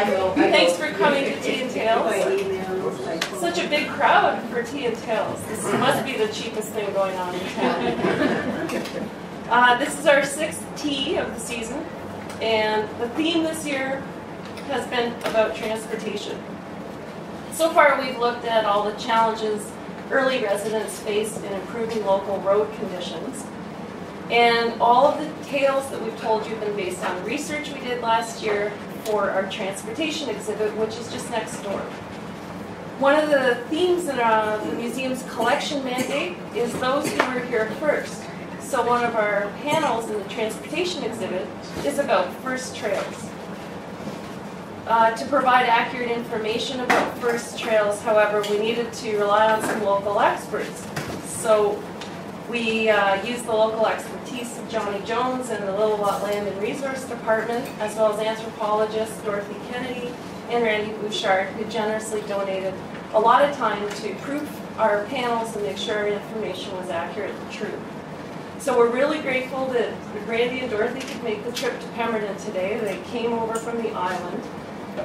Thanks for coming to Tea and Tales. Such a big crowd for Tea and Tales. This must be the cheapest thing going on in town. This is our 6th tea of the season, and the theme this year has been about transportation. So far we've looked at all the challenges early residents faced in improving local road conditions. And all of the tales that we've told you have been based on research we did last year for our transportation exhibit, which is just next door. One of the themes in the museum's collection mandate is those who were here first. So one of our panels in the transportation exhibit is about first trails. To provide accurate information about first trails, however, we needed to rely on some local experts. So we used the local expertise of Johnny Jones and the Lil'wat Land and Resource Department, as well as anthropologists Dorothy Kennedy and Randy Bouchard, who generously donated a lot of time to proof our panels and make sure our information was accurate and true. So we're really grateful that Randy and Dorothy could make the trip to Pemberton today. They came over from the island,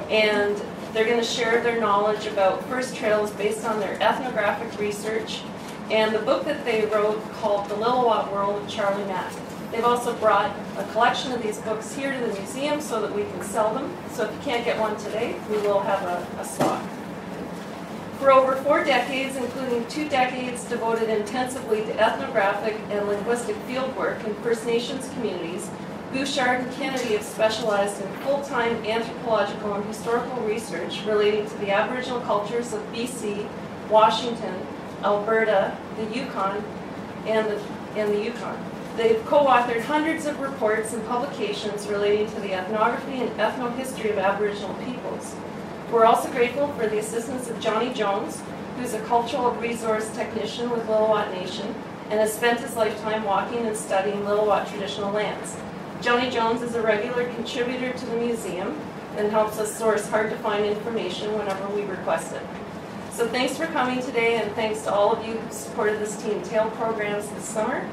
and they're going to share their knowledge about first trails based on their ethnographic research and the book that they wrote called The Lilwat World of Charlie Mack. They've also brought a collection of these books here to the museum so that we can sell them. So if you can't get one today, we will have a stock. For over 4 decades, including 2 decades devoted intensively to ethnographic and linguistic fieldwork in First Nations communities, Bouchard and Kennedy have specialized in full-time anthropological and historical research relating to the Aboriginal cultures of BC, Washington, Alberta, the Yukon, and the Yukon. They've co-authored hundreds of reports and publications relating to the ethnography and ethno-history of Aboriginal peoples. We're also grateful for the assistance of Johnny Jones, who's a cultural resource technician with Lil'wat Nation and has spent his lifetime walking and studying Lil'wat traditional lands. Johnny Jones is a regular contributor to the museum and helps us source hard-to-find information whenever we request it. So thanks for coming today, and thanks to all of you who supported this Tea and Tale programs this summer.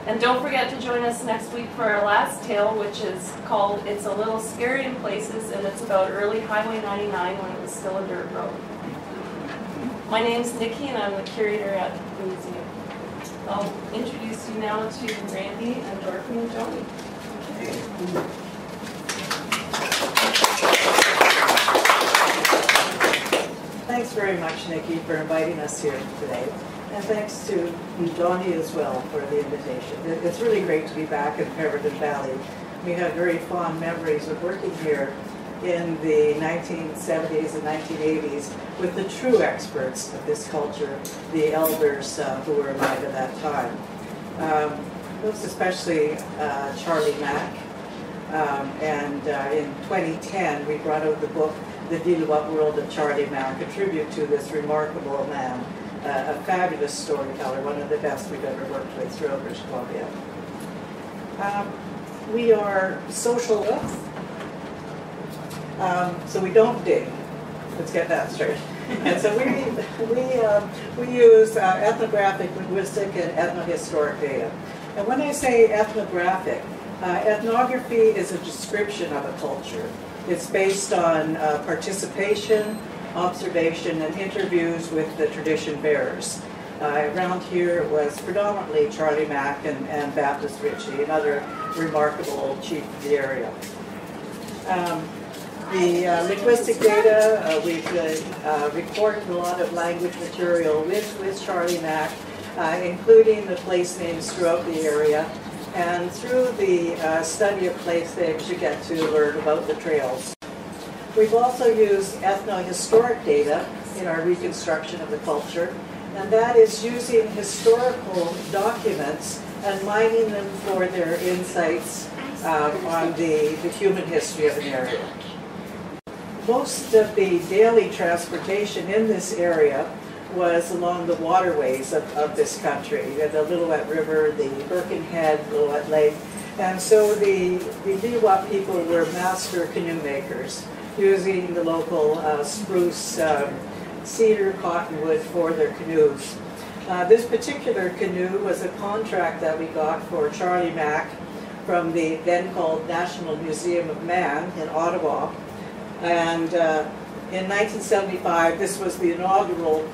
And don't forget to join us next week for our last tale, which is called It's a Little Scary in Places, and it's about early Highway 99 when it was still a dirt road. My name's Nikki, and I'm the curator at the museum. I'll introduce you now to Randy and Dorothy and Johnny. Thanks very much, Nikki, for inviting us here today. And thanks to Johnny as well for the invitation. It's really great to be back in Pemberton Valley. We have very fond memories of working here in the 1970s and 1980s with the true experts of this culture, the elders who were alive at that time. Most especially Charlie Mack. In 2010, we brought out the book, The Lilwat World of Charlie Mack, a tribute to this remarkable man, a fabulous storyteller, one of the best we've ever worked with throughout British Columbia. We are socialists, so we don't dig. Let's get that straight. And so we use ethnographic, linguistic, and ethnohistoric data. And when I say ethnographic, ethnography is a description of a culture. It's based on participation, observation, and interviews with the tradition bearers. Around here it was predominantly Charlie Mack and Baptist Ritchie, another remarkable chief of the area. The linguistic data, we've recorded a lot of language material with Charlie Mack, including the place names throughout the area. And through the study of place names, you get to learn about the trails. We've also used ethnohistoric data in our reconstruction of the culture, and that is using historical documents and mining them for their insights on the human history of an area. Most of the daily transportation in this area was along the waterways of this country, the Lilwat River, the Birkenhead, Lilwat Lake, and so the Lilwat people were master canoe makers, using the local spruce, cedar, cottonwood for their canoes. This particular canoe was a contract that we got for Charlie Mack from the then called National Museum of Man in Ottawa. And in 1975, this was the inaugural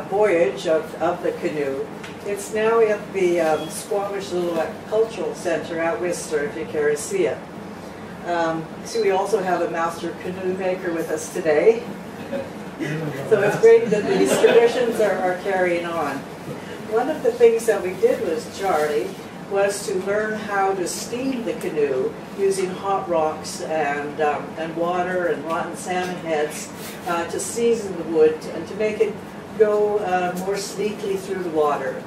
voyage of the canoe. It's now at the Squamish Lil'wat Cultural Center at Whistler, if you care to see it. So we also have a master canoe maker with us today. So it's great that these traditions are carrying on. One of the things that we did with Charlie was to learn how to steam the canoe using hot rocks and water and rotten salmon heads to season the wood and to make it go more sleekly through the water.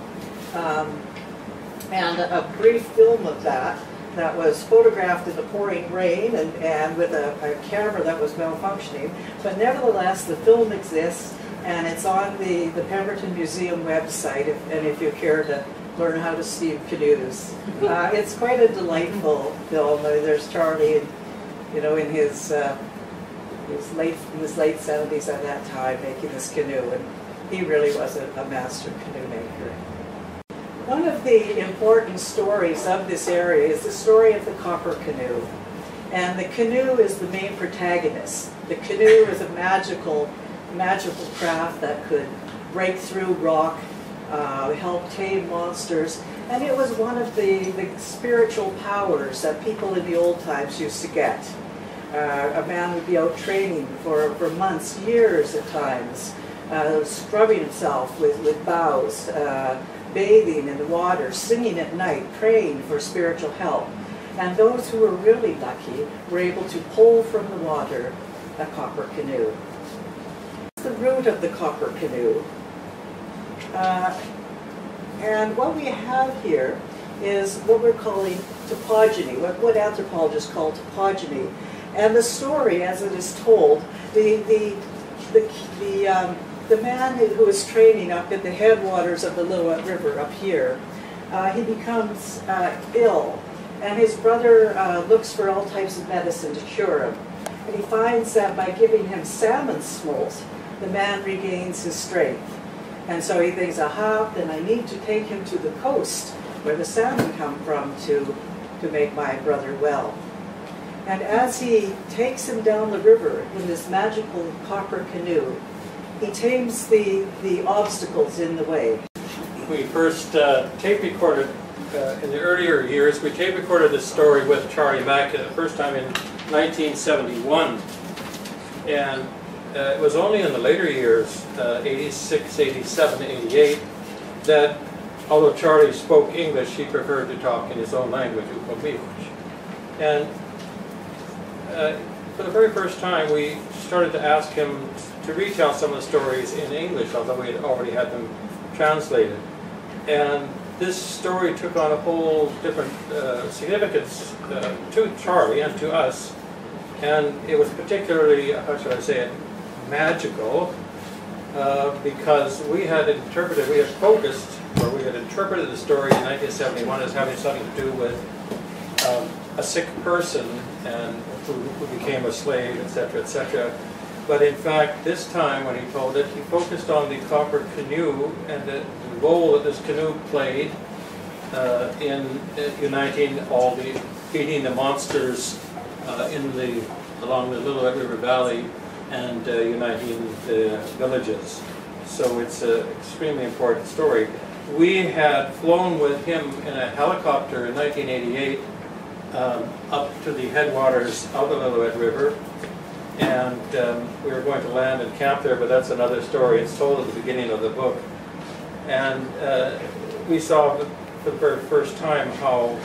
And a brief film of that was photographed in the pouring rain and with a camera that was malfunctioning. But nevertheless, the film exists, and it's on the Pemberton Museum website, if you care to learn how to steam canoes. It's quite a delightful film. There's Charlie, in his late 70s at that time, making this canoe, and he really was a master canoe maker. One of the important stories of this area is the story of the Copper Canoe. And the canoe is the main protagonist. The canoe is a magical craft that could break through rock, help tame monsters, and it was one of the spiritual powers that people in the old times used to get. A man would be out training for months, years at times, scrubbing himself with boughs, bathing in the water, singing at night, praying for spiritual help. And those who were really lucky were able to pull from the water a copper canoe. The root of the copper canoe. And what we have here is what we're calling topogeny, what anthropologists call topogeny. And the story, as it is told, the man who is training up at the headwaters of the Lilwat River up here, he becomes ill, and his brother looks for all types of medicine to cure him. And he finds that by giving him salmon smolt, the man regains his strength. And so he thinks, aha, then I need to take him to the coast where the salmon come from to make my brother well. And as he takes him down the river in this magical copper canoe, he tames the obstacles in the way. We first tape recorded, in the earlier years, we tape recorded this story with Charlie Mack the first time in 1971. And it was only in the later years, 86, 87, 88, that although Charlie spoke English, he preferred to talk in his own language, and for the very first time, we started to ask him to retell some of the stories in English, although we had already had them translated. And this story took on a whole different significance to Charlie and to us. And it was particularly, how should I say it, magical, because we had interpreted the story in 1971 as having something to do with a sick person and who became a slave, etc., etc. But in fact, this time when he told it, he focused on the copper canoe and the role that this canoe played in uniting feeding the monsters along the Lilwat River Valley and uniting the villages. So it's an extremely important story. We had flown with him in a helicopter in 1988 up to the headwaters of the Lilwat River, and we were going to land and camp there, but that's another story. It's told at the beginning of the book. And we saw for the very first time how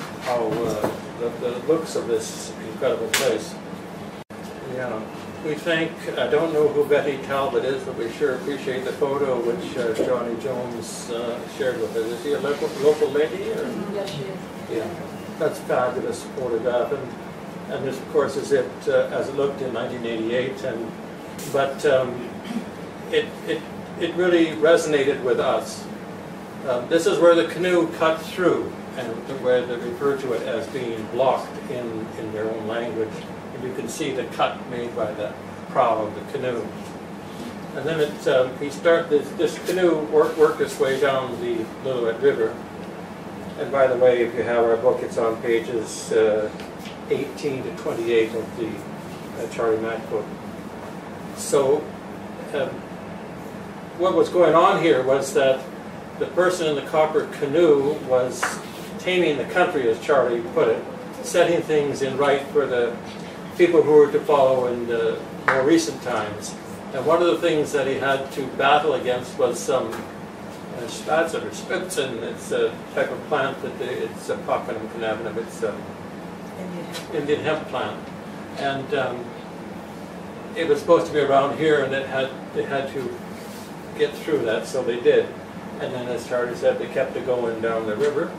the looks of this incredible place. Yeah. We think, I don't know who Betty Talbot is, but we sure appreciate the photo which Johnny Jones shared with us. Is she a local lady? Or? Yes, she is. Yeah, that's a fabulous photograph, and this, of course, is it as it looked in 1988. But it really resonated with us. This is where the canoe cut through, and where they refer to it as being blocked in their own language. You can see the cut made by the prow of the canoe. And then this canoe worked its way down the Lilwat River. And by the way, if you have our book, it's on pages 18 to 28 of the Charlie Mack book. So what was going on here was that the person in the Copper Canoe was taming the country, as Charlie put it, setting things in right for the people who were to follow in the more recent times. And one of the things that he had to battle against was some spatzen or spitzen. It's a type of plant that it's a Popinum cannabinum. It's Indian hemp plant, and it was supposed to be around here, and they had to get through that, so they did. And then, as Charlie said, they kept it going down the river,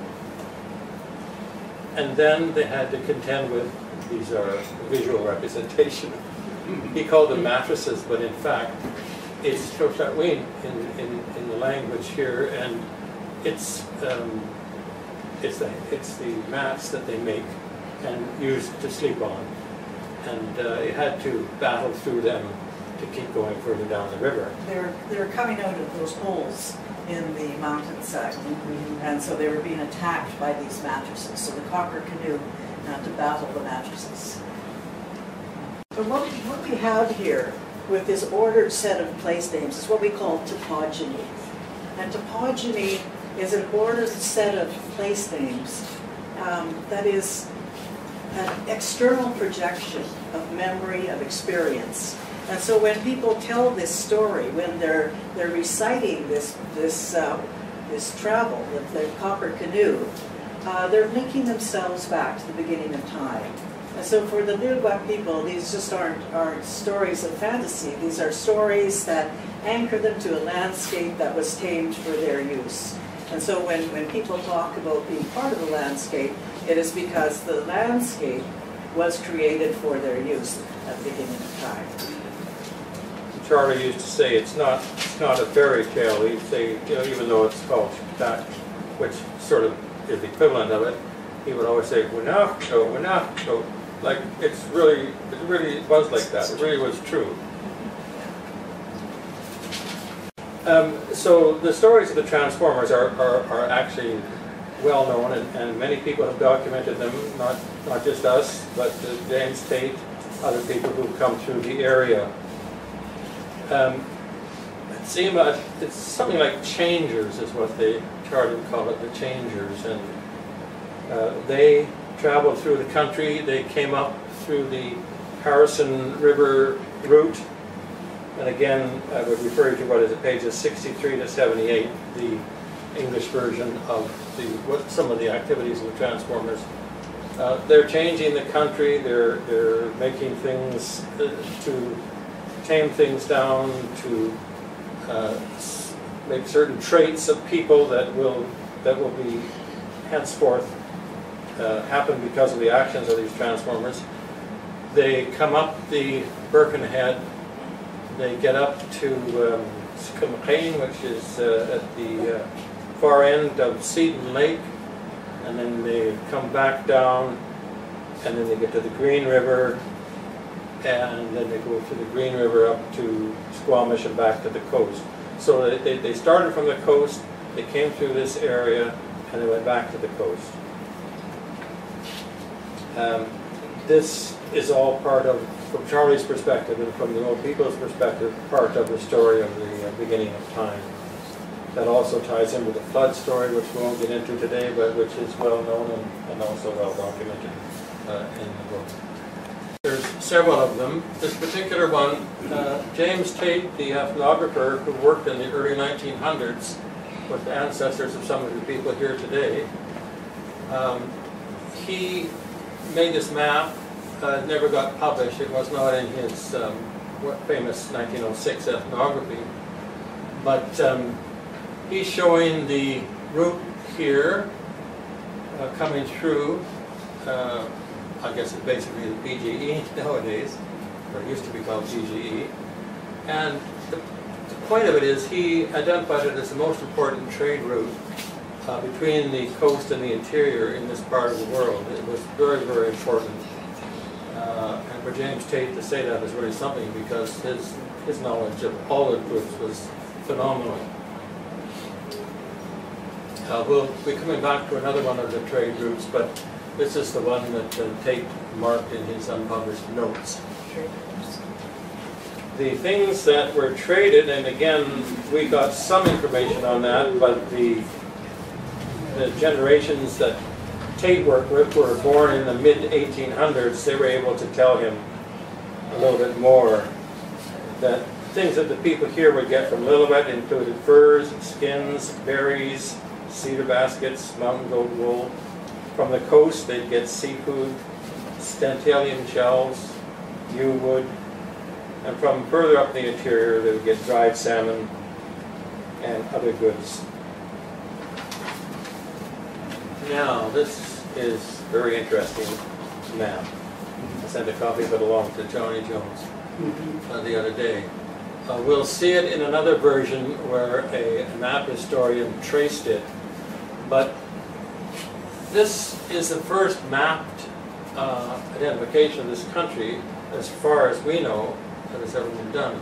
and then they had to contend with, these are visual representation. He called them mattresses, but in fact, it's Chochatwin in the language here, and it's the mats that they make and use to sleep on, and it had to battle through them to keep going further down the river. They're coming out of those holes in the mountainside, and so they were being attacked by these mattresses. So the Copper Canoe had to battle the mattresses. So what we have here with this ordered set of place names is what we call topogeny. And topogeny is an ordered set of place names that is an external projection of memory, of experience. And so when people tell this story, when they're reciting this travel, the Copper Canoe, they're linking themselves back to the beginning of time. And so for the Lil'wat people, these just aren't stories of fantasy. These are stories that anchor them to a landscape that was tamed for their use. And so when people talk about being part of the landscape, it is because the landscape was created for their use at the beginning of time. Charlie used to say it's not a fairy tale. He'd say, even though it's called that, which sort of is the equivalent of it, he would always say, "Winach." Like it really was like that. It really was true. So the stories of the Transformers are actually well known, and many people have documented them. Not just us, but James Tate, other people who've come through the area. It's something like changers is what Charlie would call it, the changers, and they traveled through the country. They came up through the Harrison River route, and again I would refer you to what is it, pages 63 to 78, the English version of some of the activities of the Transformers. They're changing the country. They're making things to tame things down, to make certain traits of people that will be henceforth happen because of the actions of these Transformers. They come up the Birkenhead. They get up to Skumkane, which is at the far end of Seine Lake, and then they come back down, and then they get to the Green River, and then they go through the Green River up to Squamish and back to the coast. So they started from the coast, they came through this area, and they went back to the coast. This is all part of, from Charlie's perspective and from the old people's perspective, part of the story of the beginning of time. That also ties in with the flood story, which we won't get into today, but which is well known and also well documented in the book. There's several of them. This particular one, James Tate, the ethnographer who worked in the early 1900s with the ancestors of some of the people here today, he made this map. It never got published. It was not in his famous 1906 ethnography. But he's showing the route here coming through. I guess it's basically the PGE nowadays, or it used to be called PGE. And the point of it is he identified it as the most important trade route between the coast and the interior in this part of the world. It was very, very important. And for James Tate to say that is really something, because his knowledge of all the groups was phenomenal. We'll be coming back to another one of the trade routes, but this is the one that Tate marked in his unpublished notes. the things that were traded, and again, we got some information on that, but the generations that Tate worked with were born in the mid-1800s. They were able to tell him a little bit more. That things that the people here would get from Lil'wat included furs, skins, berries, cedar baskets, mountain goat wool. From the coast, they'd get seafood, stantelian shells, yew wood, and from further up the interior, they would get dried salmon and other goods. Now, this is a very interesting map. I sent a copy of it along to Johnny Jones the other day. We'll see it in another version where a map historian traced it, but this is the first mapped identification of this country, as far as we know, that has ever been done.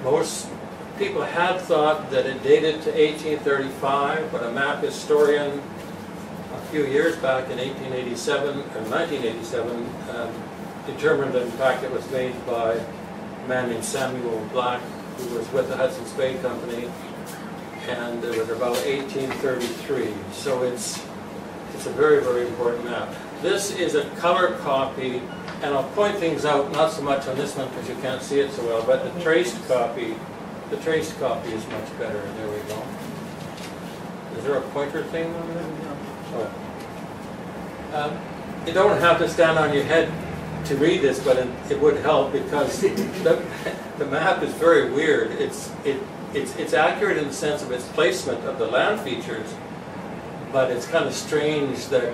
Most people had thought that it dated to 1835, but a map historian a few years back in 1887 or 1987 determined that in fact it was made by a man named Samuel Black, who was with the Hudson's Bay Company, and it was about 1833. So it's a very, very important map. This is a color copy, and I'll point things out, not so much on this one because you can't see it so well, but the traced copy is much better. There we go. Is there a pointer thing on there? Oh. You don't have to stand on your head to read this, but it would help because the map is very weird. It's accurate in the sense of its placement of the land features, but it's kind of strange that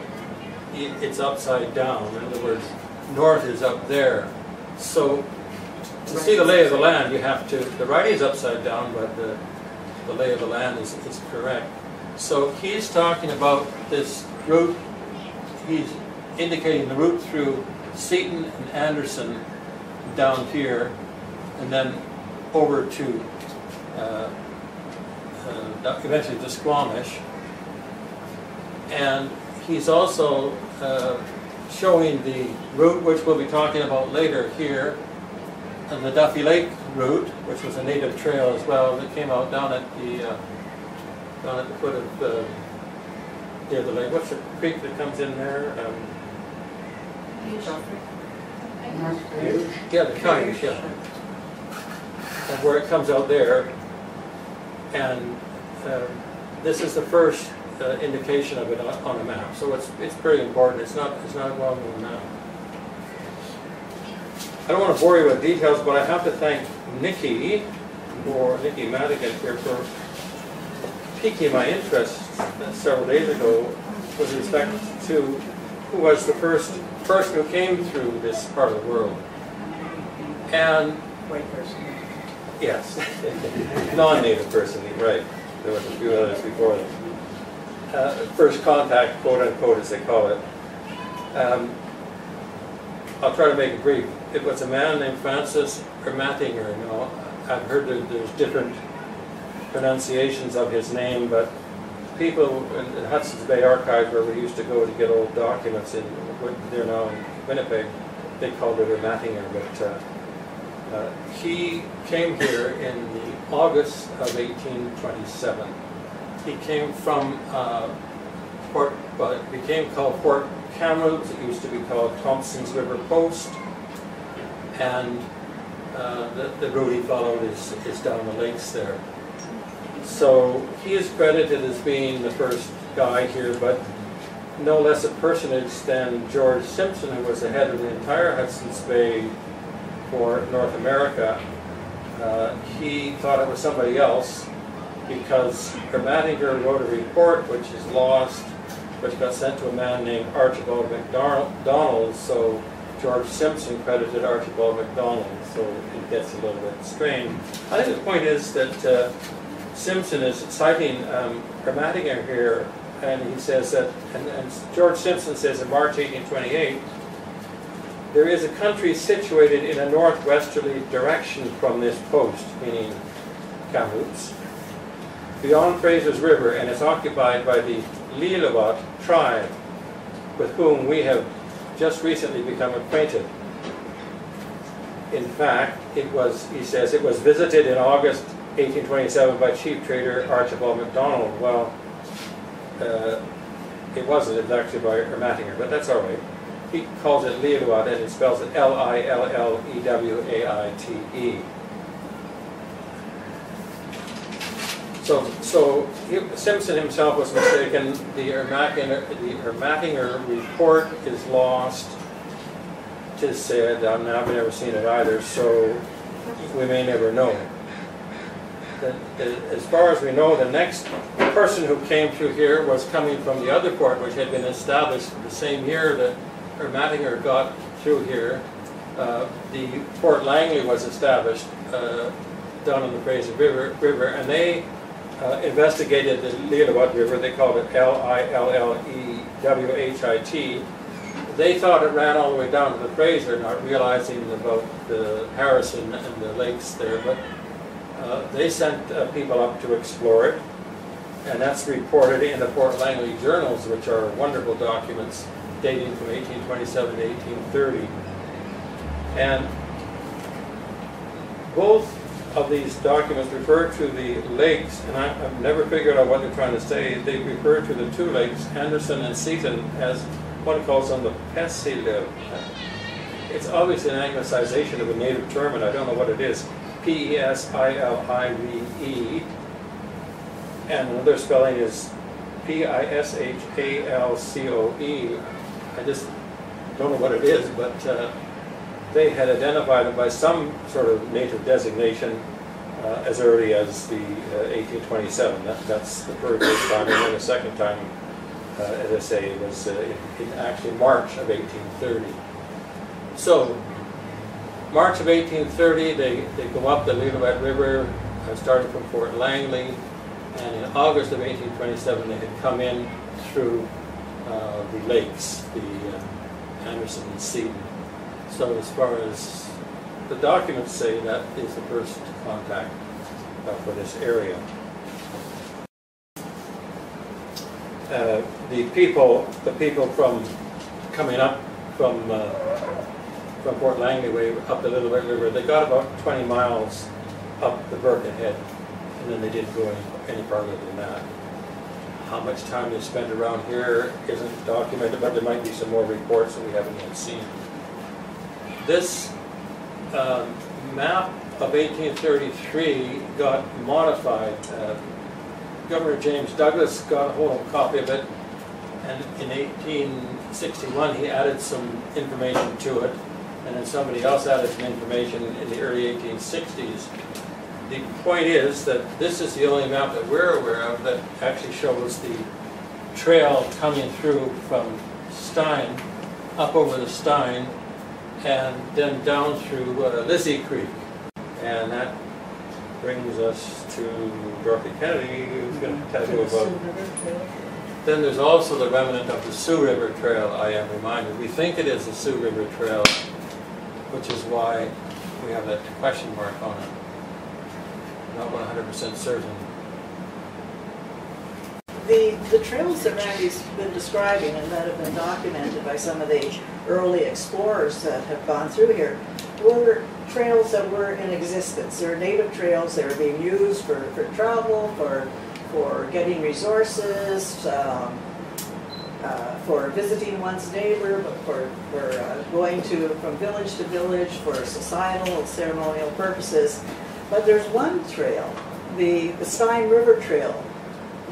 it's upside down. In other words, north is up there. So to see the lay of the land, you have to, the writing is upside down, but the lay of the land is correct. So he's talking about this route, he's indicating the route through Seton and Anderson down here, and then over to eventually to Squamish. And he's also showing the route which we'll be talking about later here, and the Duffy Lake route, which was a native trail as well, that came out down at the foot of near the lake. What's the creek that comes in there? Yeah, the Cayush, yeah. And where it comes out there, and this is the first indication of it on a map. So it's pretty important. It's not a well-known map. I don't want to bore you with details, but I have to thank Nikki Madigan here for piquing my interest several days ago with respect to who was the first person who came through this part of the world. And White person. yes, non-native person, right. There was a few others before them. First contact, quote unquote, as they call it. I'll try to make it brief. It was a man named Francis Ermatinger. Now, I've heard that there's different pronunciations of his name, but people in the Hudson's Bay Archives, where we used to go to get old documents in, they're now in Winnipeg, they called it Ermatinger, but he came here in the August of 1827. He came from it became called Fort Kamloops. It used to be called Thompson's River Post, and the route he followed is down the lakes there. So he is credited as being the first guy here, but no less a personage than George Simpson, who was the head of the entire Hudson's Bay for North America. He thought it was somebody else because Ermatinger wrote a report which is lost, which got sent to a man named Archibald MacDonald, so George Simpson credited Archibald MacDonald, so it gets a little bit strange. I think the point is that Simpson is citing Ermatinger here, and he says that, and George Simpson says in March 1828, there is a country situated in a northwesterly direction from this post, meaning Kamloops, beyond Fraser's River, and it's occupied by the Lil'wat tribe, with whom we have just recently become acquainted. in fact, it was, he says, it was visited in August 1827 by chief trader Archibald MacDonald. Well, it wasn't, it was actually by Ermatinger, but that's all right. He calls it Lil'wat, and he spells it Lillwaite. So Simpson himself was mistaken. The Ermatinger report is lost. Tis said. I've never seen it either, so we may never know. As far as we know, the next person who came through here was coming from the other port, which had been established the same year that Ermatinger got through here. The Port Langley was established down on the Fraser River, and they investigated the Lil'wat River. They called it Lillewhit. They thought it ran all the way down to the Fraser, not realizing about the Harrison and the lakes there, but they sent people up to explore it, and that's reported in the Port Langley journals, which are wonderful documents dating from 1827 to 1830. And both of these documents refer to the lakes, and I've never figured out what they're trying to say. They refer to the two lakes, Anderson and Seton, as one calls them the Pesilive. It's obviously an anglicization of a native term, and I don't know what it is. P-E-S-I-L-I-V-E, and another spelling is P-I-S-H-A-L-C-O-E. I just don't know what it is, but they had identified them by some sort of native designation as early as the 1827. That's the first time, and then the second time, as I say, it was in actually March of 1830. So, March of 1830, they go up the Lil'wat River, starting from Fort Langley, and in August of 1827, they had come in through the lakes, the Anderson and Seton. So as far as the documents say, that is the first contact for this area. The people from coming up from Fort Langley way up the Lil'wat River, they got about 20 miles up the Birkenhead, and then they didn't go any farther than that. How much time they spent around here isn't documented, but there might be some more reports that we haven't yet seen. This map of 1833 got modified. Governor James Douglas got a hold of a copy of it, and in 1861 he added some information to it, and then somebody else added some information in the early 1860s. The point is that this is the only map that we're aware of that actually shows the trail coming through from Seine, up over the Seine, and then down through Lizzie Creek. And that brings us to Dorothy Kennedy, who's going to tell you about. Then there's also the remnant of the Sioux River Trail, I am reminded. We think it is the Sioux River Trail, which is why we have that question mark on it. Not 100% certain. The trails that Randy's been describing and that have been documented by some of the early explorers that have gone through here were trails that were in existence. They're native trails. They were being used for travel, for getting resources, for visiting one's neighbor, for going from village to village for societal and ceremonial purposes. But there's one trail, the Seine River Trail,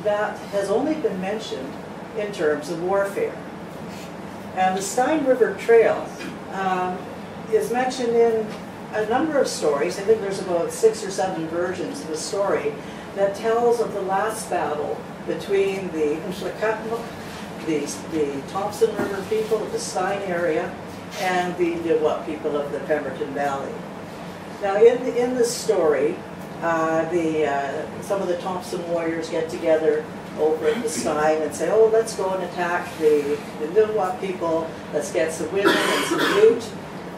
that has only been mentioned in terms of warfare. And the Seine River Trail is mentioned in a number of stories. I think there's about 6 or 7 versions of the story that tells of the last battle between the Lil'wat, the Thompson River people of the Seine area, and the Lil'wat people of the Pemberton Valley. Now, in this story, some of the Thompson warriors get together over at the Seine and say, "Oh, let's go and attack the Lil'wat people. Let's get some women and some loot."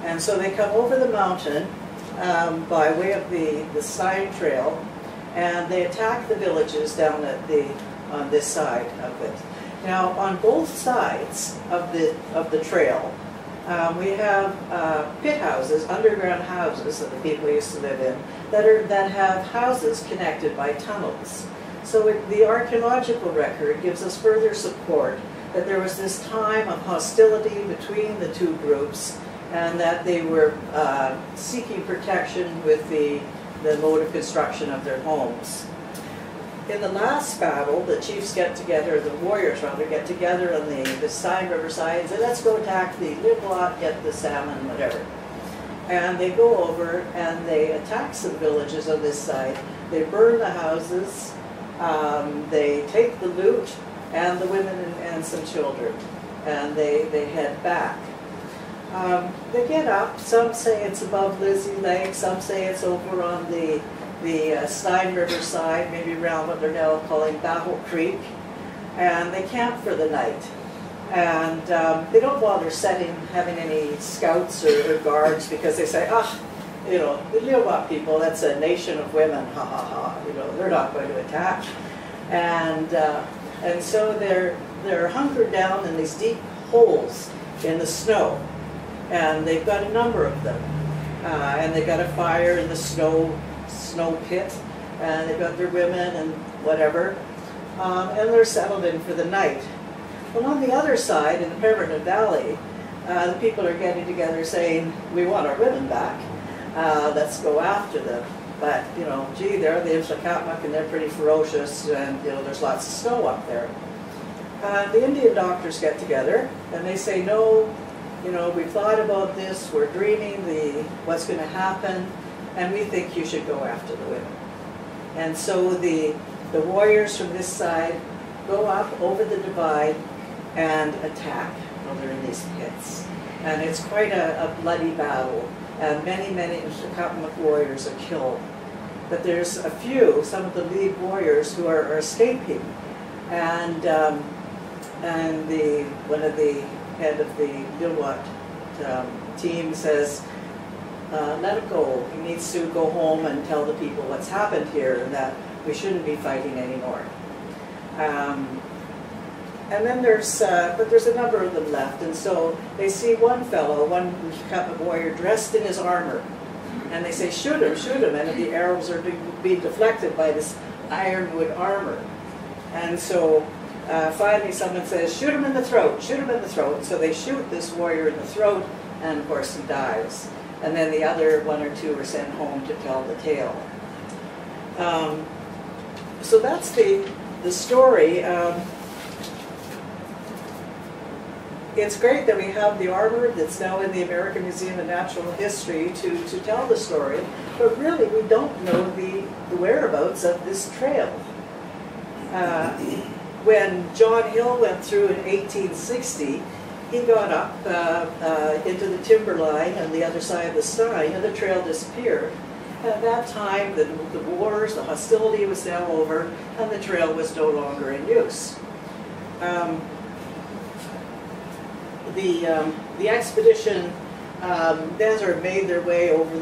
And so they come over the mountain by way of the Seine Trail, and they attack the villages down on this side of it. Now, on both sides of the trail, We have pit houses, underground houses that the people used to live in, that have houses connected by tunnels. So the archaeological record gives us further support that there was this time of hostility between the two groups, and that they were seeking protection with the mode of construction of their homes. In the last battle, the chiefs get together, the warriors rather, get together on the Seine River side and say, let's go attack the Lil'wat, get the salmon, whatever. And they go over and they attack some villages on this side. They burn the houses, they take the loot and the women and some children, and they head back. They get up, some say it's above Lizzie Lake, some say it's over on the Seine River side, maybe around what they're now calling Battle Creek, and they camp for the night. And they don't bother having any scouts or guards, because they say, you know, the Lilwat people, that's a nation of women, ha ha ha, you know, they're not going to attack. And so they're hunkered down in these deep holes in the snow, and they've got a number of them, and they've got a fire in the snow pit, and they've got their women and whatever, and they're settled in for the night. Well, on the other side, in the Pemberton Valley, the people are getting together saying, we want our women back, let's go after them. But, you know, gee, there lives a Katmuk, and they're pretty ferocious, and, you know, there's lots of snow up there. The Indian doctors get together, and they say, no, you know, we've thought about this, we're dreaming what's going to happen, and we think you should go after the women. And so the warriors from this side go up over the divide and attack while they're in these pits. And it's quite a bloody battle, and many Katmuk warriors are killed. But there's a few, some of the lead warriors, who are escaping. And one of the head of the Lilwat team says, let him go. He needs to go home and tell the people what's happened here, and that we shouldn't be fighting anymore. And then there's a number of them left, and so they see one fellow, one Katmuk warrior, dressed in his armor, and they say, shoot him, and the arrows are being deflected by this ironwood armor. And so finally someone says, shoot him in the throat, shoot him in the throat. And so they shoot this warrior in the throat, and of course he dies. And then the other one or two are sent home to tell the tale. So that's the story. It's great that we have the armor that's now in the American Museum of Natural History to tell the story, but really we don't know the whereabouts of this trail. When John Hill went through in 1860, he got up into the timberline on the other side of the Seine, and the trail disappeared. At that time, the wars, the hostility was now over, and the trail was no longer in use. The expedition then made their way over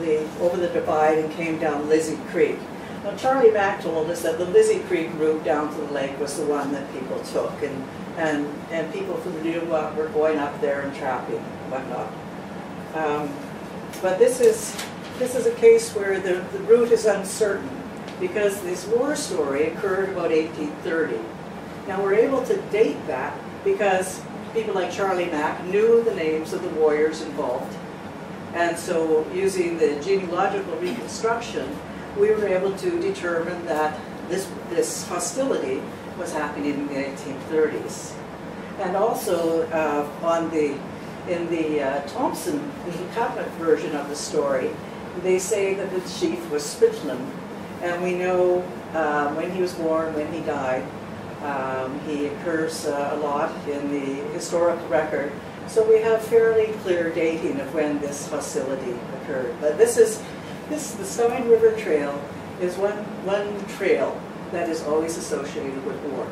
the divide and came down Lizzie Creek. Now, Charlie Mack told us that the Lizzie Creek route down to the lake was the one that people took, and people from the Lilwat were going up there and trapping and whatnot. But this is a case where the route is uncertain, because this war story occurred about 1830. Now we're able to date that because people like Charlie Mack knew the names of the warriors involved. And so using the genealogical reconstruction, we were able to determine that this hostility was happening in the 1830s. And also in the Thompson, in the Katmuk version of the story, they say that the chief was Spitlam, and we know when he was born, when he died. He occurs a lot in the historical record, so we have fairly clear dating of when this hostility occurred. But the Seine River Trail is one trail that is always associated with war.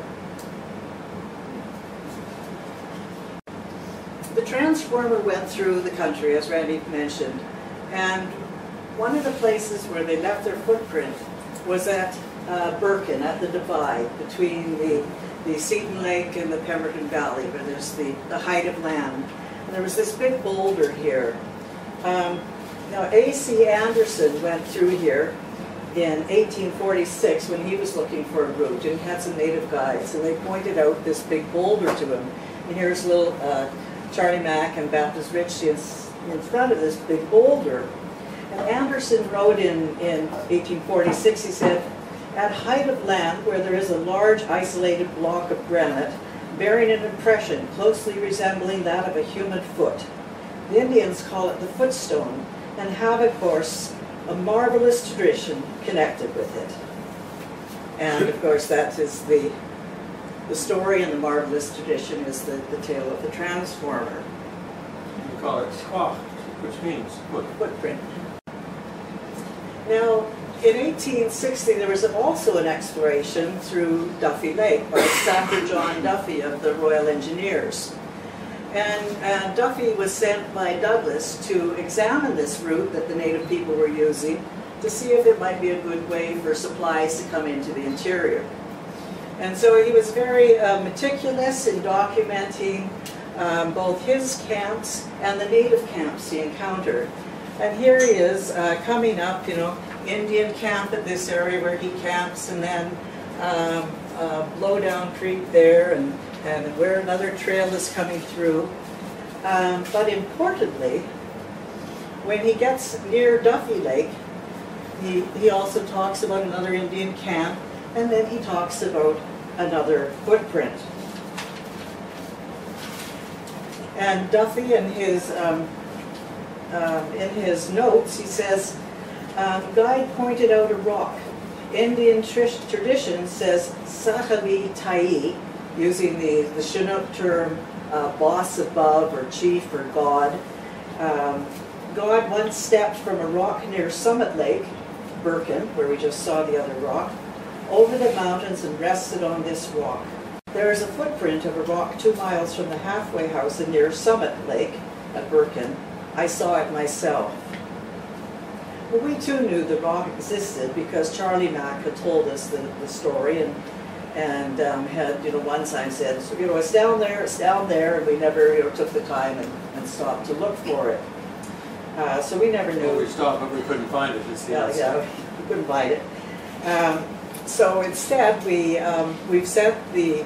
The transformer went through the country, as Randy mentioned, and one of the places where they left their footprint was at Birken, at the divide between the Seton Lake and the Pemberton Valley, where there's the height of land. And there was this big boulder here. Now, A.C. Anderson went through here in 1846 when he was looking for a route and had some native guides, and they pointed out this big boulder to him. And here's little Charlie Mack and Baptist Ritchie in front of this big boulder. And Anderson wrote in 1846, he said, "At height of land where there is a large isolated block of granite bearing an impression closely resembling that of a human foot, the Indians call it the footstone and have, of course, a marvelous tradition connected with it." And of course that is the story, and the marvelous tradition is the tale of the transformer. We call it squaw, which means foot. Footprint. Now, in 1860, there was also an exploration through Duffy Lake by Sapper John Duffy of the Royal Engineers. And Duffy was sent by Douglas to examine this route that the native people were using to see if it might be a good way for supplies to come into the interior. And so he was very meticulous in documenting both his camps and the native camps he encountered. And here he is coming up, you know, Indian camp at this area where he camps, and then Blowdown Creek there, and where another trail is coming through. But importantly, when he gets near Duffy Lake, he also talks about another Indian camp, and then he talks about another footprint. And Duffy, in his notes, he says, the guide pointed out a rock. Indian tradition says Sahabi Tai, using the Chinook term boss above, or chief, or god. God once stepped from a rock near Summit Lake, Birkin, where we just saw the other rock, over the mountains and rested on this rock. There is a footprint of a rock 2 miles from the halfway house near Summit Lake at Birkin. I saw it myself. Well, we too knew the rock existed because Charlie Mack had told us the story, and had, you know, one sign said, so, you know, it's down there, and we never, you know, took the time and stopped to look for it. So we never knew. Well, we stopped, but we couldn't find it. It's the yeah, we couldn't find it. So instead, we've sent the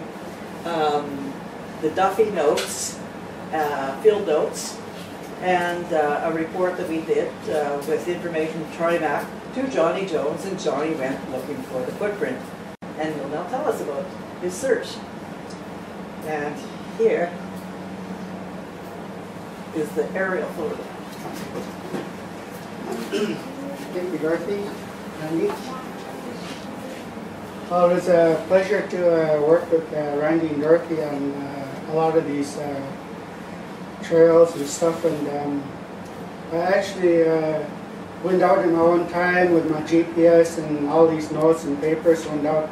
Duffy notes, field notes, and a report that we did with information from Charlie Mack to Johnny Jones, and Johnny went looking for the footprint. And he'll now tell us about his search. And here is the aerial photo. Thank you, Dorothy. Randy. Well, it was a pleasure to work with Randy and Dorothy on a lot of these trails and stuff. And I actually went out in my own time with my GPS and all these notes and papers, went out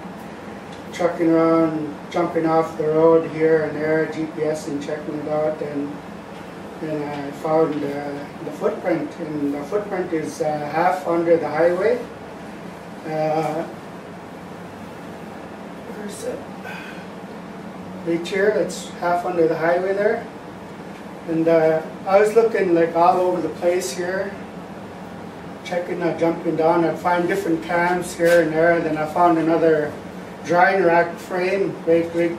trucking around, jumping off the road here and there, GPS and checking it out, and I found the footprint, and the footprint is half under the highway. Where's it? Right here, it's half under the highway there. And I was looking like all over the place here, checking, jumping down. I'd find different camps here and there, and then I found another drying rack frame right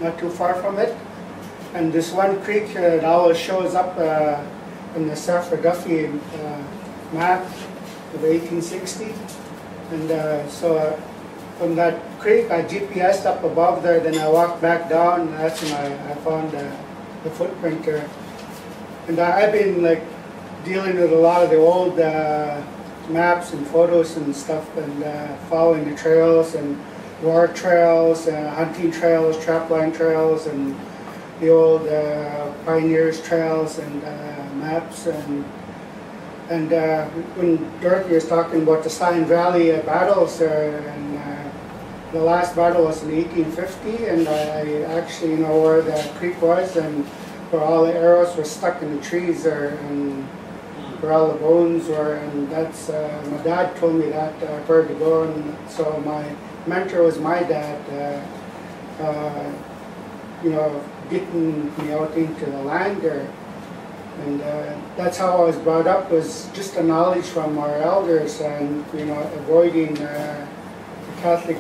not too far from it. And this one creek that always shows up in the Sapper Duffy map of 1860. And so from that creek, I GPSed up above there, then I walked back down, and that's when I found the footprint there. And I've been like dealing with a lot of the old maps and photos and stuff, and following the trails and war trails, hunting trails, trapline trails, and the old pioneers trails and maps. And when Dorothy was talking about the Seine Valley battles, and the last battle was in 1850, and I actually know where the creek was, and where all the arrows were stuck in the trees there, and where all the bones were. And that's my dad told me that where to go, and so my mentor was my dad. You know, getting me out into the land there. And that's how I was brought up, was just the knowledge from our elders, and avoiding the Catholic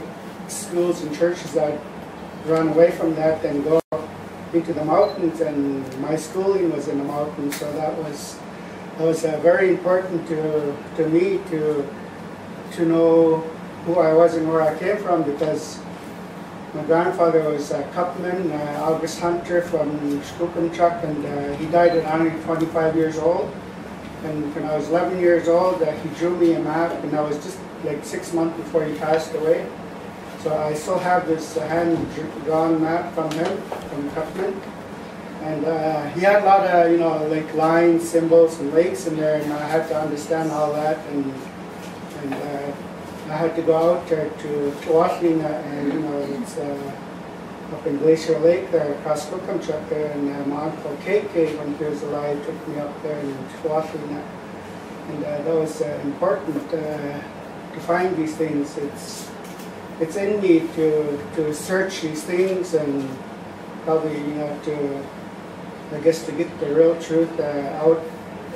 schools and churches that run away from that and go into the mountains. And my schooling was in the mountains, so that was very important to me to know who I was and where I came from, because my grandfather was a cupman, August Hunter from Skookumchuck, and he died at only 25 years old. And when I was 11 years old, he drew me a map, and I was just like 6 months before he passed away. So I still have this hand-drawn map from him, from Cupman. And he had a lot of, like lines, symbols, and lakes in there, and I had to understand all that. And I had to go out there to Watling, and it's up in Glacier Lake there, across Skookumchuck there, and my uncle KK, when he was alive, took me up there and Watling. And that was important to find these things. It's in me to search these things, and probably I guess to get the real truth out,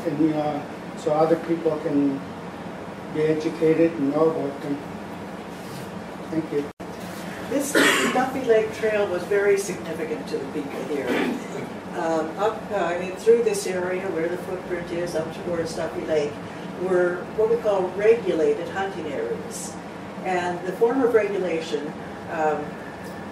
and so other people can be educated and know about them. Thank you. This Duffy Lake Trail was very significant to the people here. Through this area where the footprint is, up towards Duffy Lake, were what we call regulated hunting areas. And the form of regulation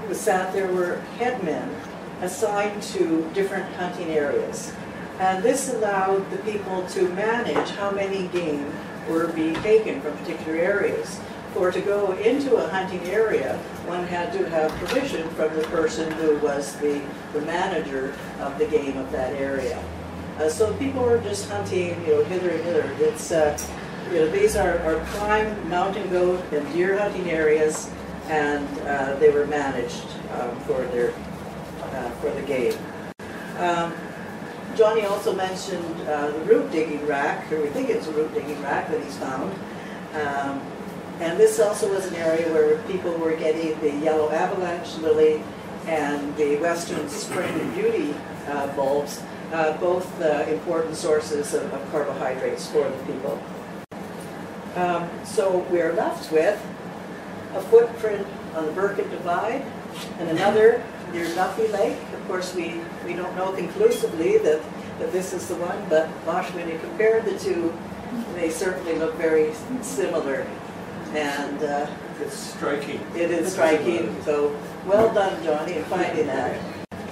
was that there were headmen assigned to different hunting areas. And this allowed the people to manage how many game were being taken from particular areas. For to go into a hunting area, one had to have permission from the person who was the manager of the game of that area. So people were just hunting, hither and hither. It's these are prime mountain goat and deer hunting areas, and they were managed for the game. Johnny also mentioned the root digging rack, or we think it's a root digging rack that he's found. And this also was an area where people were getting the yellow avalanche lily and the western spring and beauty bulbs, both important sources of carbohydrates for the people. So we're left with a footprint on the Burkett Divide and another near Duffy Lake. Of course, we don't know conclusively that this is the one, but gosh, when you compare the two, they certainly look very similar. And it's striking. It is striking. So well done, Johnny, in finding that.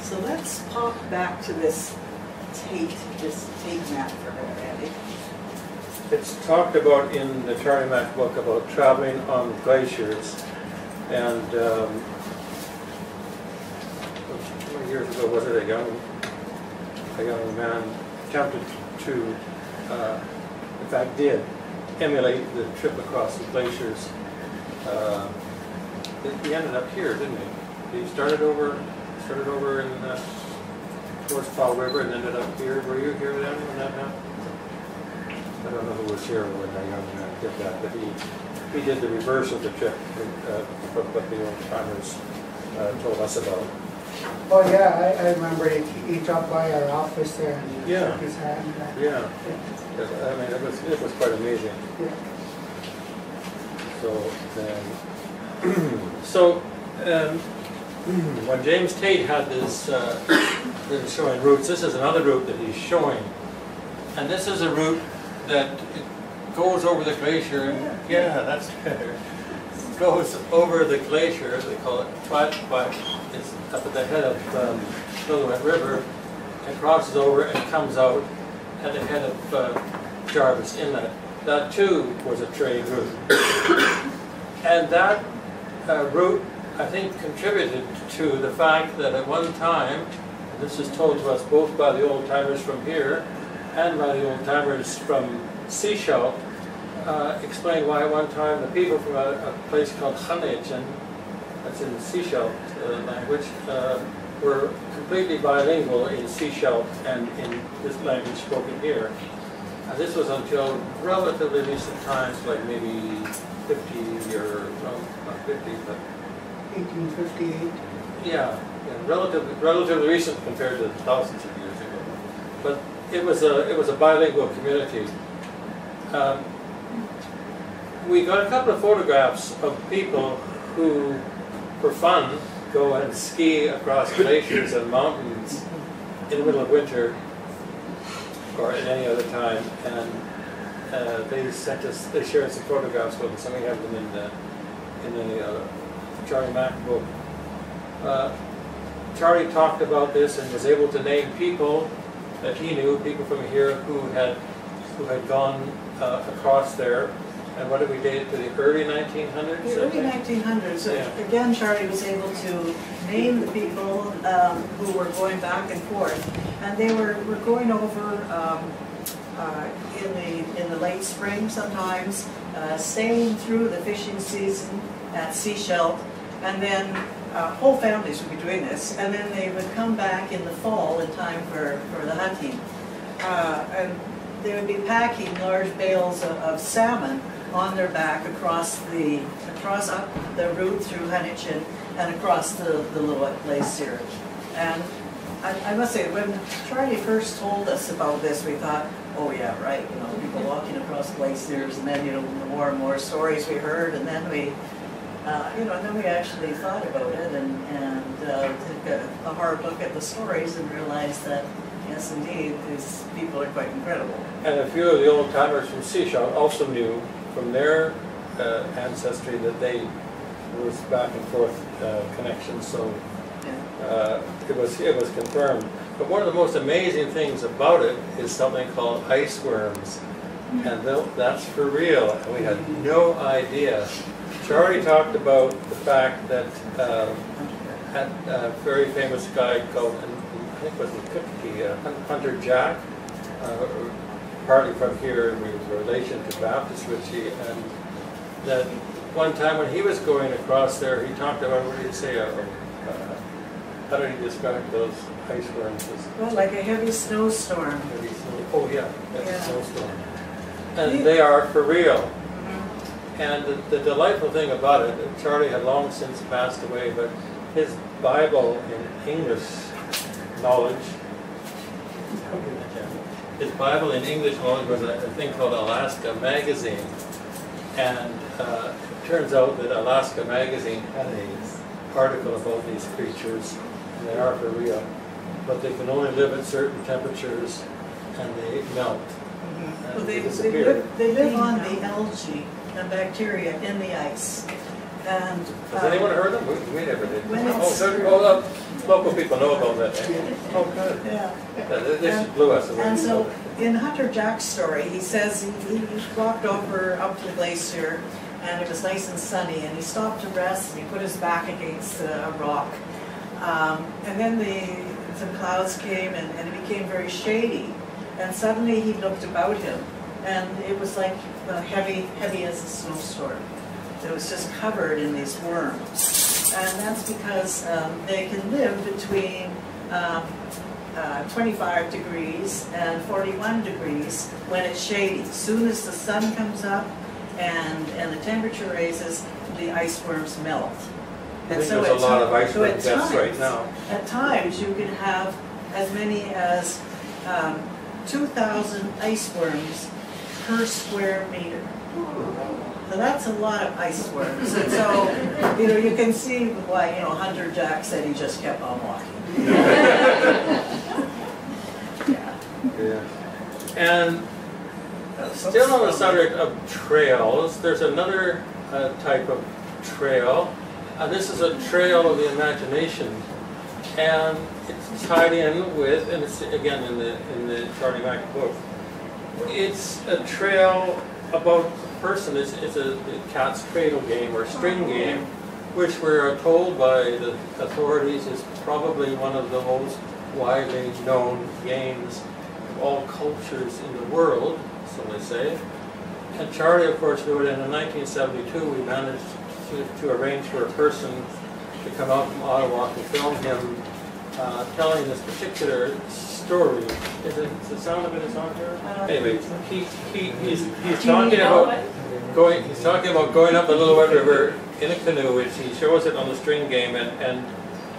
So let's pop back to this Tate map for her, Randy. It's talked about in the Charlie Mack book about traveling on glaciers, and how many years ago was it? A young man attempted to, in fact, did emulate the trip across the glaciers. He ended up here, didn't he? He started over in towards Fall River and ended up here. Were you here then when that happened? I don't know who was here when that young man did that, but he did the reverse of the trip, what the old timers told us about. Oh yeah, I remember he dropped by our office there and shook his hand. Yeah. I mean, it was quite amazing. Yeah. When James Tate had this showing routes, this is another route that he's showing, and this is a route that goes over the glacier. Yeah, that's better. Goes over the glacier. They call it but it's up at the head of Lilwat River, and crosses over and comes out at the head of Jarvis Inlet. That too was a trade route. And that route, I think, contributed to the fact that at one time, and this is told to us both by the old timers from here and by the old timers from Seashell, explained why at one time the people from a place called Khanechan, that's in the Seashell language, were completely bilingual in Seashell and in this language spoken here. This was until relatively recent times, like maybe 50 or, well, not 50, but 1858. Yeah, relatively recent compared to thousands of years ago. But it was a bilingual community. We got a couple of photographs of people who, for fun, go and ski across glaciers and mountains in the middle of winter or at any other time, and they shared some photographs with us, and we have them in the Charlie Mack book. Charlie talked about this and was able to name people that he knew, people from here who had gone across there. And what did we date to the early 1900s? The early 1900s. Yeah. Again, Charlie was able to name the people who were going back and forth, and they were going over in the late spring sometimes, staying through the fishing season at Seashell, and then whole families would be doing this, and then they would come back in the fall in time for the hunting, and they would be packing large bales of salmon on their back across up the route through Huntington and across the Lilwat Glacier. And I must say, when Charlie first told us about this, we thought, oh yeah, right, you know, people walking across glaciers, and then, you know, the more and more stories we heard, and then we, you know, and then we actually thought about it and took a hard look at the stories and realized that, yes, indeed, these people are quite incredible. And a few of the old timers from Seashell also knew from their ancestry that they was back and forth connections, so it was confirmed. But one of the most amazing things about it is something called ice worms, and that's for real. And we had no idea. Charlie talked about the fact that a very famous guy called, I think it was Hunter Jack, partly from here, and we was a relation to Baptist Ritchie, and that one time when he was going across there, he talked about, what did he say, how did he describe those ice worms? Well, like a heavy snowstorm. Heavy snow, oh yeah, a snowstorm. And they are for real. And the delightful thing about it, Charlie had long since passed away, but his Bible in English knowledge, his Bible in English knowledge was a thing called Alaska Magazine. And it turns out that Alaska Magazine had an article about these creatures, and they are for real. But they can only live at certain temperatures, and they melt. Well, they live on the algae and bacteria in the ice. And has anyone heard of them? We never did. Oh, local people know about that. Oh, good. Yeah. This blew us away. And so, in Hunter Jack's story, he says he walked over up to the glacier, and it was nice and sunny, and he stopped to rest, and he put his back against a rock. And then some clouds came, and it became very shady. And suddenly he looked about him, and it was like heavy as a snowstorm. It was just covered in these worms. And that's because they can live between 25 degrees and 41 degrees when it's shady. As soon as the sun comes up and the temperature raises, the ice worms melt. And so there's a lot of ice worm deaths right now. At times you can have as many as 2,000 ice worms per square meter. So that's a lot of ice worms. And so, you know, you can see why, you know, Hunter Jack said he just kept on walking. Yeah. And still on the subject of trails, there's another type of trail. This is a trail of the imagination, and it's tied in with, and it's again in the Charlie Mack book. It's a trail about a person. It's a cat's cradle game or string game, which we're told by the authorities is probably one of the most widely known games of all cultures in the world, so they say. And Charlie, of course, knew it, and in 1972 we managed to arrange for a person to come out from Ottawa to film him telling this particular story. Does the sound of it is on here? Anyway, he's talking about going up the Lilwat River in a canoe, which he shows it on the string game, and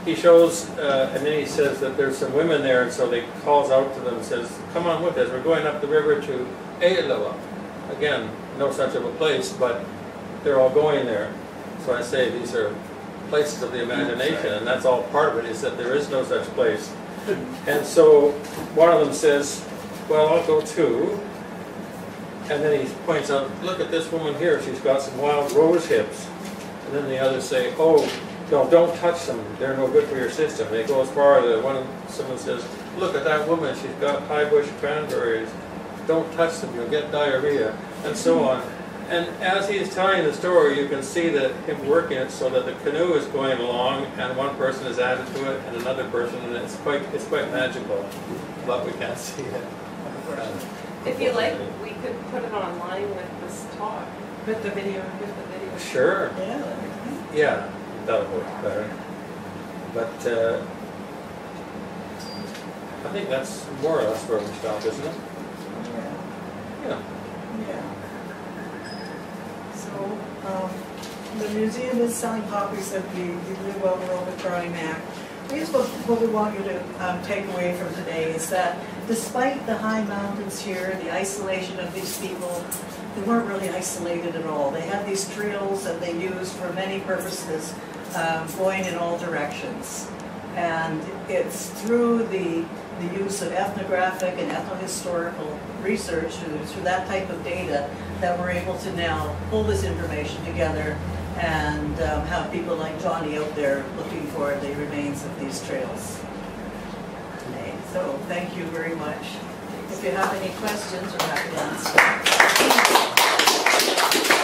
he shows, and then he says that there's some women there, and so they calls out to them and says, come on with us, we're going up the river to Lilwat. Again, no such of a place, but they're all going there. So I say these are places of the imagination, and that's all part of it, is that there is no such place. And so one of them says, well, I'll go too. And then he points out, look at this woman here, she's got some wild rose hips. And then the others say, oh, no, don't touch them, they're no good for your system. They go as far as someone says, look at that woman, she's got high bush cranberries. Don't touch them, you'll get diarrhea, and so on. And as he's telling the story, you can see that him working it so that the canoe is going along, and one person is added to it, and another person, and it's quite magical, but we can't see it. If you like, we could put it online with this talk, with the video. Sure. Yeah. Yeah, that would work better. But I think that's more or less where we stop, isn't it? Yeah. Yeah. So, the museum is selling copies of the Lilwat World with Charlie Mack. I guess what we want you to take away from today is that despite the high mountains here, the isolation of these people, they weren't really isolated at all. They had these trails that they used for many purposes, going in all directions. And it's through the use of ethnographic and ethnohistorical research, through that type of data, that we're able to now pull this information together and have people like Johnny out there looking for the remains of these trails. Okay, so thank you very much. If you have any questions, we're happy to answer.